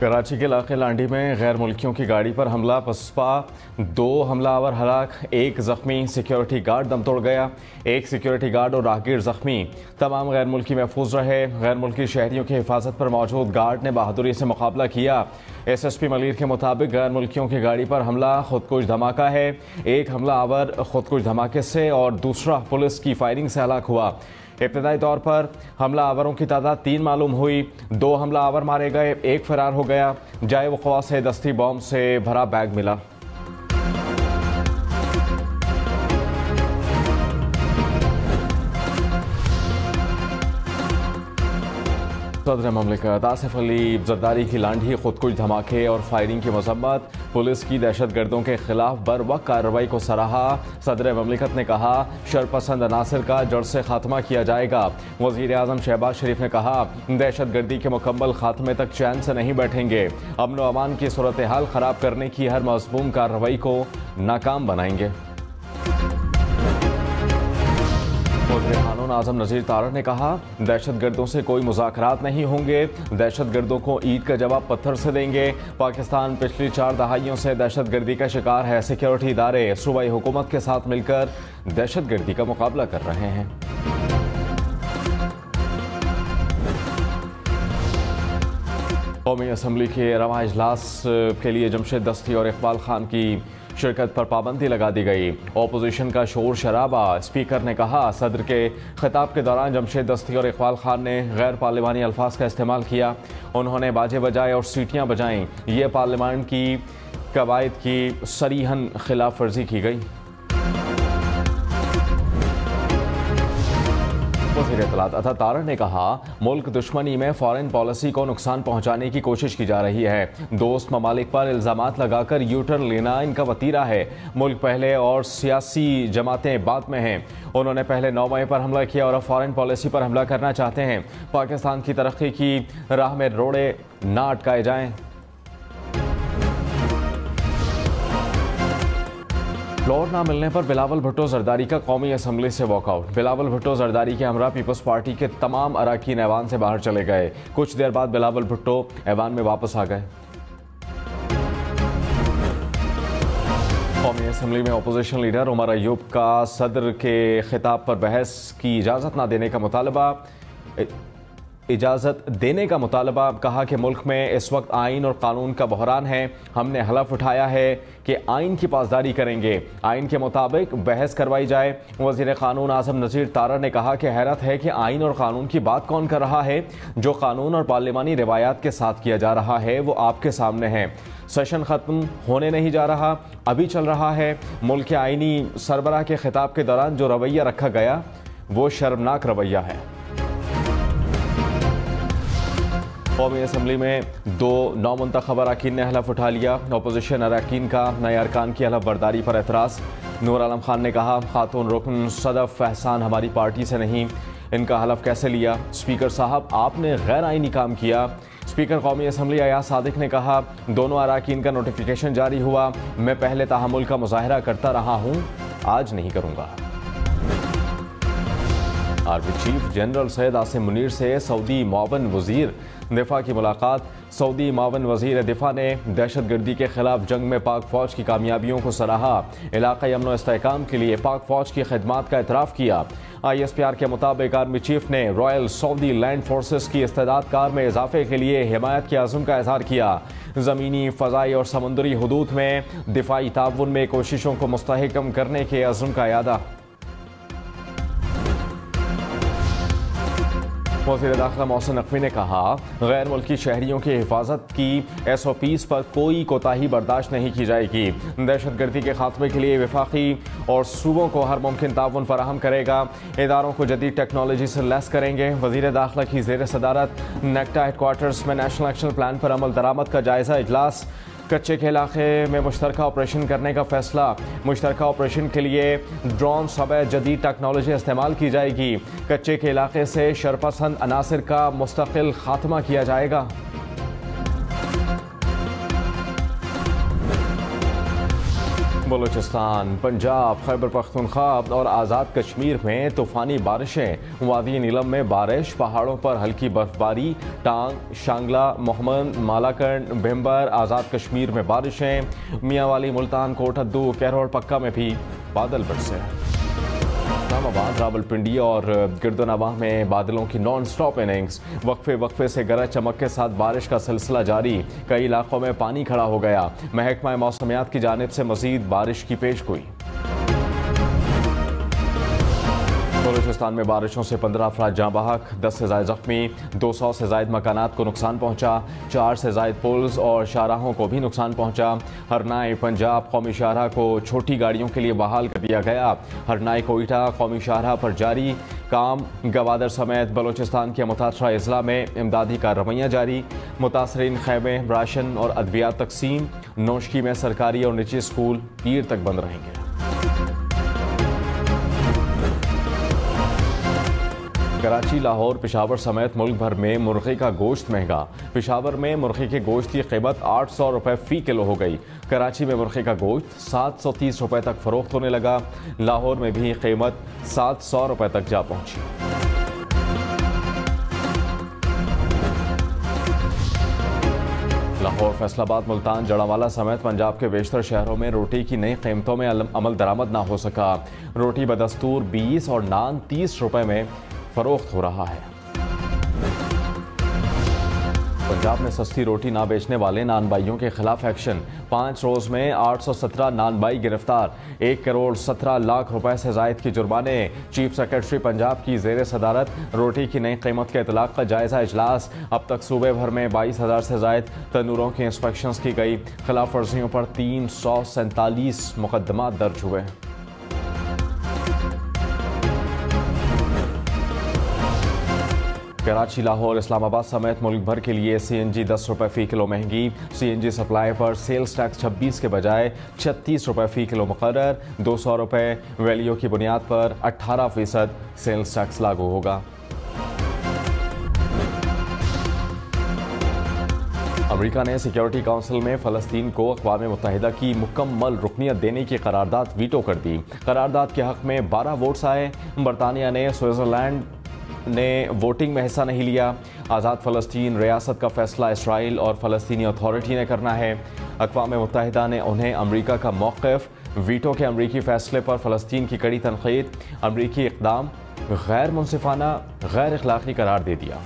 कराची के इलाके लांडी में गैर मुल्कियों की गाड़ी पर हमला, पसपा 2 हमलावर हलाक, 1 जख्मी। सिक्योरिटी गार्ड दम तोड़ गया, 1 सिक्योरिटी गार्ड और राहगीर जख्मी। तमाम गैर मुल्की महफूज रहे। गैर मुल्की शहरियों की हिफाजत पर मौजूद गार्ड ने बहादुरी से मुकाबला किया। SSP मलिर के मुताबिक गैर मुल्कियों की गाड़ी पर हमला खुदकुश धमाका है। 1 हमलावर खुदकुश धमाके से और दूसरा पुलिस की फायरिंग से हलाक हुआ। इब्तदाई तौर पर हमला आवरों की तादाद 3 मालूम हुई। 2 हमला आवर मारे गए, 1 फरार हो गया। जाए वक़्वा से दस्ती बॉम्ब से भरा बैग मिला। सदर ममलिकत आसिफ अली जरदारी की लांढी खुदकुश धमाके और फायरिंग की मजम्मत। पुलिस की दहशतगर्दों के खिलाफ बरवक्त कार्रवाई को सराहा। सदर ममलिकत ने कहा, शरपसंद अनासिर का जड़ से खात्मा किया जाएगा। वज़ीर आज़म शहबाज शरीफ ने कहा, दहशतगर्दी के मुकम्मल खात्मे तक चैन से नहीं बैठेंगे। अमन व अमान की सूरत हाल ख़राब करने की हर मज़मूम कार्रवाई को नाकाम बनाएंगे। कानून आज़म नज़ीर तारड़ ने कहा, दहशतगर्दों से कोई मुज़ाकरात नहीं होंगे। दहशतगर्दों को ईद का जवाब पत्थर से देंगे। पाकिस्तान पिछली 4 दहाइयों से दहशतगर्दी का शिकार है। सिक्योरिटी इदारे सूबाई हुकूमत के साथ मिलकर दहशतगर्दी का मुकाबला कर रहे हैं। कौमी असम्बली के रवा इजलास के लिए जमशेद दस्ती और इकबाल खान की शिरकत पर पाबंदी लगा दी गई। अपोजिशन का शोर शराबा। स्पीकर ने कहा, सदर के खिताब के दौरान जमशेद दस्ती और इकबाल खान ने गैर पार्लिमानी अल्फाज का इस्तेमाल किया। उन्होंने बाजे बजाए और सीटियाँ बजाईं। ये पार्लियामेंट की कवायद की सरीहन खिलाफ वर्जी की गई। वज़ीर इत्तलात अता तारड़ ने कहा, मुल्क दुश्मनी में फॉरेन पॉलिसी को नुकसान पहुंचाने की कोशिश की जा रही है। दोस्त ममालिक पर इल्ज़ामात लगाकर यू टर्न लेना इनका वतीरा है। मुल्क पहले और सियासी जमातें बाद में हैं। उन्होंने पहले 9 मई पर हमला किया और अब फॉरेन पॉलिसी पर हमला करना चाहते हैं। पाकिस्तान की तरक्की की राह में रोड़े ना अटकाए जाएं। फ्लोर ना मिलने पर बिलावल भुट्टो जरदारी का कौमी असम्बली से वॉकआउट। बिलावल भुट्टो जरदारी के हमरा पीपल्स पार्टी के तमाम अरकान ऐवान से बाहर चले गए। कुछ देर बाद बिलावल भुट्टो ऐवान में वापस आ गए। कौमी असम्बली में अपोजिशन लीडर उमर अयूब का सदर के खिताब पर बहस की इजाज़त देने का मुतालबा। कहा कि मुल्क में इस वक्त आइन और कानून का बहरान है। हमने हलफ उठाया है कि आइन की पासदारी करेंगे। आइन के मुताबिक बहस करवाई जाए। वज़ीर कानून आज़म नज़ीर तारड़ ने कहा कि हैरत है कि आइन और कानून की बात कौन कर रहा है। जो कानून और पार्लिमानी रिवायात के साथ किया जा रहा है वो आपके सामने है। सेशन ख़त्म होने नहीं जा रहा, अभी चल रहा है। मुल्क के आइनी सरबराह के खिताब के दौरान जो रवैया रखा गया वो शर्मनाक रवैया है। कौमी असम्बली में 2 नौमुंतखब अरकान ने हलफ उठा लिया। अपोजिशन अरकान का नए अरकान की हलफ बर्दारी पर एतराज़। नूर आलम खान ने कहा, खातून रुकन सदफ एहसान हमारी पार्टी से नहीं, इनका हलफ कैसे लिया। स्पीकर साहब, आपने गैर आइनी काम किया। स्पीकर कौमी असम्बली अयाज सादिक ने कहा, दोनों अरकान का नोटिफिकेशन जारी हुआ। मैं पहले तहम्मुल का मुजाहरा करता रहा हूँ, आज नहीं करूँगा। Army chief general Syed Asim Munir से सऊदी मुआवन वजीर दिफा की मुलाकात। सऊदी मुआवन वजीर दिफा ने दहशतगर्दी के खिलाफ जंग में पाक फौज की कामयाबियों को सराहा। इलाक़ाई अमन व इस्तेहकाम के लिए पाक फौज की खिदमात का एतराफ़ किया। ISPR के मुताबिक आर्मी चीफ ने रॉयल सऊदी लैंड फोर्सेस की इस्तेदाद कार में इजाफे के लिए हिमायत के अज़्म का इज़हार किया। ज़मीनी, फ़ज़ाई और समुंदरी हुदूद में दिफाई ताउन में कोशिशों को मुस्तहकम करने के अज़्म का यादा। वज़ीर दाखिला मोहसिन नकवी ने कहा, गैर मुल्की शहरियों की हिफाजत की SOPs पर कोई कोताही बर्दाश्त नहीं की जाएगी। दहशतगर्दी के खात्मे के लिए वफाकी और सूबों को हर मुमकिन ताउन फराहम करेगा। इदारों को जदीद टेक्नोलॉजी से लैस करेंगे। वज़ीर दाखिला की ज़ेर सदारत नेक्टा हेडक्वार्टर्स में नेशनल एक्शन प्लान पर अमल दरामद का जायज़ा इजलास। कच्चे के इलाके में मुश्तरका ऑपरेशन करने का फैसला। मुश्तरका ऑपरेशन के लिए ड्रोन समेत जदीद टेक्नोलॉजी इस्तेमाल की जाएगी। कच्चे के इलाके से शरपसंद अनासिर का मुस्तकिल खात्मा किया जाएगा। बलूचिस्तान, पंजाब, खैबर पख्तूनख्वा और आज़ाद कश्मीर में तूफ़ानी बारिशें। वादी नीलम में बारिश, पहाड़ों पर हल्की बर्फबारी। टांग, शांगला, मोहम्मद, मालाकंड, भिम्बर, आज़ाद कश्मीर में बारिशें। मियांवाली, मुल्तान, कोटद्दू, कैरोल पक्का में भी बादल बरसे। इस्लामाबाद, रावलपिंडी और गिरदोनवाह में बादलों की नॉन स्टॉप इनिंग्स। वक्फे वक्फे से गरज चमक के साथ बारिश का सिलसिला जारी। कई इलाकों में पानी खड़ा हो गया। महकमा मौसमियात की जानिब से मजीद बारिश की पेशगोई। बलूचिस्तान में बारिशों से 15 अफराद जाँ बहक, 10 से ज़ायद जख्मी, 200 से ज़ायद मकानात को नुकसान पहुँचा। 4 से ज़ायद पुल्स और शाहराहों को भी नुकसान पहुँचा। हरनाई, पंजाब कौमी शाहराह को छोटी गाड़ियों के लिए बहाल कर दिया गया। हरनाई कोयटा कौमी शाहराह पर जारी काम। गवादर समेत बलूचिस्तान के मुतासरा अजला में इमदादी कार्रवाइयाँ जारी। मुतासरीन खैमे, राशन और अद्वियात तकसीम। नोशकी में सरकारी और निजी स्कूल पीर तक बंद रहेंगे। कराची, लाहौर, पेशावर समेत मुल्क भर में मुर्गी का गोश्त महंगा। पेशावर में मुर्गी के गोश्त की कीमत 800 रुपये फ़ी किलो हो गई। कराची में मुर्गी का गोश्त 730 रुपये तक फरोख्त होने लगा। लाहौर में भी कीमत 700 रुपये तक जा पहुंची। लाहौर, फैसलाबाद, मुल्तान, जड़ावाला समेत पंजाब के बेशतर शहरों में रोटी की नई कीमतों में अमल दरामद ना हो सका। रोटी बदस्तूर 20 और नान 30 रुपये में फरोख्त हो रहा है। पंजाब में सस्ती रोटी ना बेचने वाले नानबाइयों के खिलाफ एक्शन। 5 रोज में 817 नानबाई गिरफ्तार। 1 करोड़ 17 लाख रुपए से जायद की जुर्माने। चीफ सेक्रेटरी पंजाब की जेर सदारत रोटी की नई कीमत के इतलाक का जायजा इजलास। अब तक सूबे भर में 22,000 से जायद तनूरों की इंस्पेक्शंस की गई। खिलाफ वर्जियों पर 347 मुकदमा दर्ज हुए। कराची, लाहौर, इस्लामाबाद समेत मुल्क भर के लिए CNG 10 रुपये फ़ी किलो महंगी। CNG सप्लाई पर सेल्स टैक्स 26 के बजाय 36 रुपये फ़ी किलो मुकर्रर। 200 रुपये वैल्यू की बुनियाद पर 18% सेल्स टैक्स लागू होगा। अमेरिका ने सिक्योरिटी काउंसिल में फ़लस्तीन को अक़वाम मुत्तहिदा की मुकम्मल रुकनियत देने की करारदाद वीटो कर दी। करारदाद के हक़ में 12 वोट्स आए। बरतानिया ने स्विट्ज़रलैंड ने वोटिंग में हिस्सा नहीं लिया। आज़ाद फ़लस्तीन रियासत का फ़ैसला इसराइल और फ़लस्तीनी अथॉरिटी ने करना है। अक़वाम मुत्तहिदा ने उन्हें अमेरिका का मौक़िफ़ वीटो के अमरीकी फ़ैसले पर फ़लस्तीन की कड़ी तनक़ीद। अमरीकी इक़दाम गैर मुनसिफ़ाना, गैर अखलाक़ी करार दे दिया।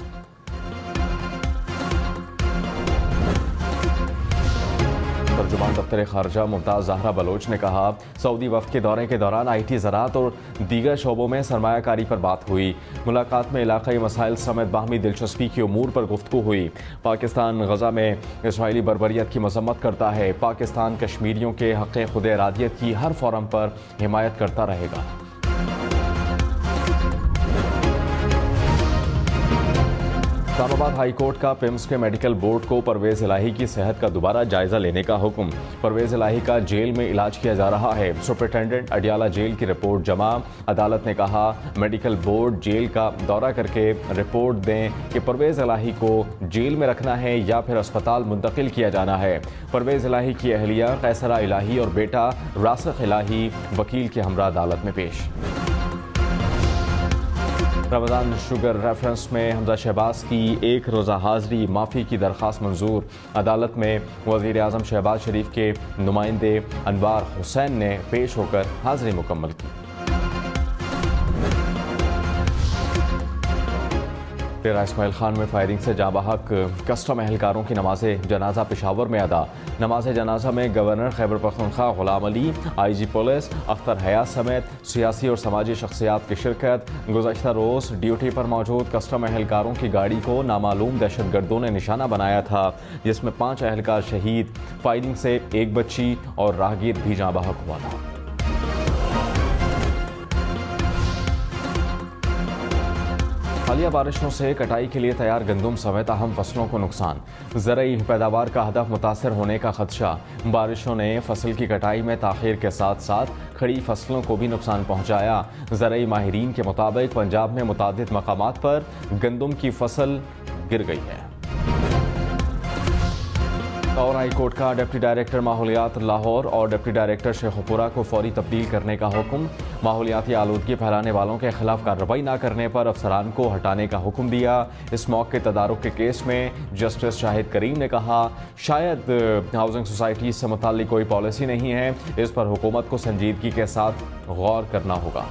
तर्जुमान दफ्तर ख़ारजा मुमताज़ ज़हरा बलोच ने कहा, सऊदी वफ़द के दौरे के दौरान IT, ज़राअत और दीगर शोबों में सरमायाकारी पर बात हुई। मुलाकात में इलाक़ाई मसाइल समेत बाहमी दिलचस्पी की उमूर पर गुफ्तगू हुई। पाकिस्तान गज़ा में इसराइली बर्बरियत की मज़म्मत करता है। पाकिस्तान कश्मीरियों के हक़ खुद इरादियत की हर फोरम पर हिमायत करता रहेगा। इस्लामाबाद हाई कोर्ट का पिम्स के मेडिकल बोर्ड को परवेज़ इलाही की सेहत का दोबारा जायजा लेने का हुक्म। परवेज़ इलाही का जेल में इलाज किया जा रहा है। सुपरिटेंडेंट अडियाला जेल की रिपोर्ट जमा। अदालत ने कहा, मेडिकल बोर्ड जेल का दौरा करके रिपोर्ट दें कि परवेज़ इलाही को जेल में रखना है या फिर अस्पताल मुंतकिल किया जाना है। परवेज़ इलाही की अहलिया कैसरा इलाही और बेटा रासिख इलाही वकील के हमरा अदालत में पेश। रमज़ान शुगर रेफरेंस में हमजा शहबाज की 1 रोज़ा हाज़री माफ़ी की दरख्वास्त मंजूर। अदालत में वज़ीर आज़म शहबाज शरीफ के नुमाइंदे अनवार हुसैन ने पेश होकर हाज़री मुकम्मल की। डेरा इस्माइल खान में फायरिंग से जाँ बहक कस्टम एहलकारों की नमाज जनाजा पेशावर में अदा। नमाज जनाजा में governor Khyber Pakhtunkhwa Ghulam Ali, IG police, Akhtar हयात समेत सियासी और समाजी शख्सियात की शिरकत। गुज़श्ता रोज़ ड्यूटी पर मौजूद कस्टम एहलकारों की गाड़ी को नामालूम दहशतगर्दों ने निशाना बनाया था, जिसमें 5 एहलकार शहीद। फायरिंग से 1 बच्ची और राहगीर भी जाँ बहक हुआ था। हालिया बारिशों से कटाई के लिए तैयार गंदम समेत अहम फसलों को नुकसान। ज़रूरी पैदावार का हदफ मुतासर होने का खदशा। बारिशों ने फसल की कटाई में ताख़ीर के साथ साथ खड़ी फसलों को भी नुकसान पहुँचाया। ज़रूरी माहिरीन के मुताबिक पंजाब में मुतादिद मकामात पर गंदम की फसल गिर गई है। और हाई कोर्ट का डिप्टी डायरेक्टर माहौलियात लाहौर और डिप्टी डायरेक्टर शेखुपुरा को फौरी तब्दील करने का हुक्म। माहौलियाती आलूदगी फैलाने वालों के खिलाफ कार्रवाई न करने पर अफसरान को हटाने का हुक्म दिया। इस मौके तदारुक के केस में जस्टिस शाहिद करीम ने कहा, शायद हाउसिंग सोसाइटी से मुताल्लिक कोई पॉलिसी नहीं है, इस पर हुकूमत को संजीदगी के साथ गौर करना होगा।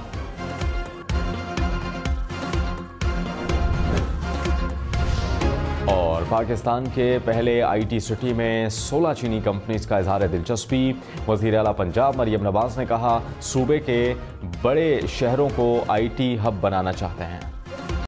और पाकिस्तान के पहले IT सिटी में 16 चीनी कंपनीज का इजहार दिलचस्पी। वज़ीर आला पंजाब मरियम नवाज ने कहा, सूबे के बड़े शहरों को IT हब बनाना चाहते हैं।